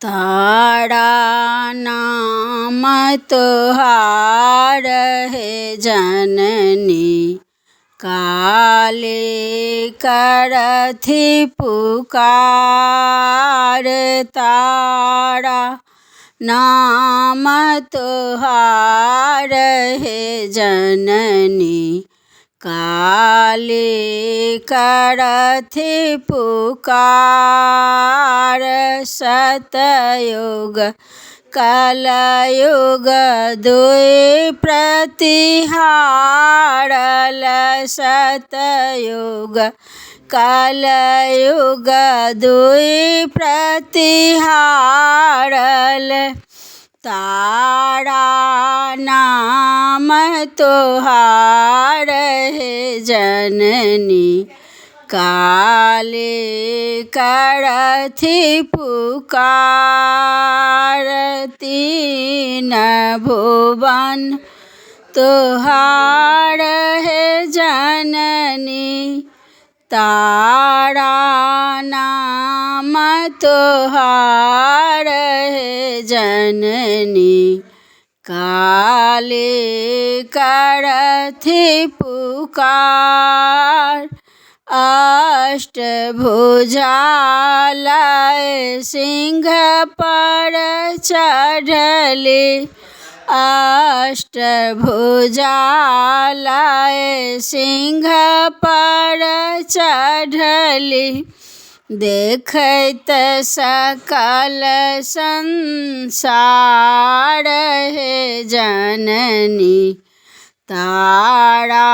तारा नाम तुहार है जननी, काले करथि पुकार। तारा नाम तुहार है जननी, काले करथि पुकार। सतयुग कलयुग दुई प्रतिहारल, सतयुग कलयुग दुई प्रतिहारल। तारा नाम तुहार है जननी, काले करथि पुकार। तीन भुवन तुहार है जननी, तारा नाम तुहार है जननी, काले करथि पुकार। अष्टभुजालय सिंह पर चढ़ली, अष्टभुजालय सिंह पर चढ़ली। देखत सकल संसार है जननी, तारा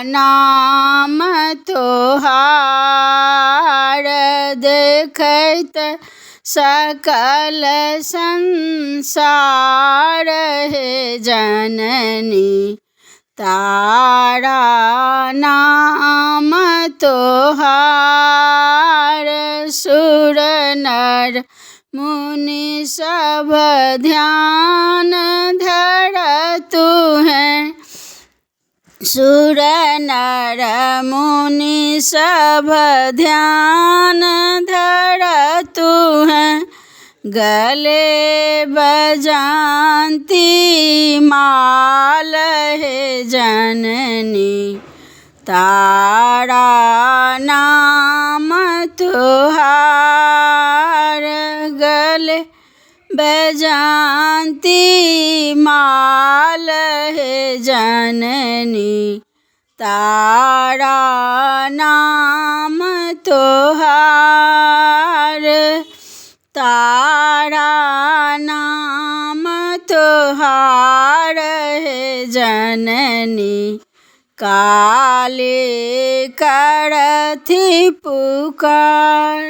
नाम तुहार। देखत सकल संसार है जननी, तारा नाम तुहार। सुर नर मुनि सब ध्यान धरतु हैं, सुर नर मुनि सब ध्यान धरतु हैं। गले बजाती माल है जननी, तारा नाम तुहार। गले बजाती माल है जननी, तारा नाम तुहार। तारा नाम तुहार है जननी, काले करथि पुकार।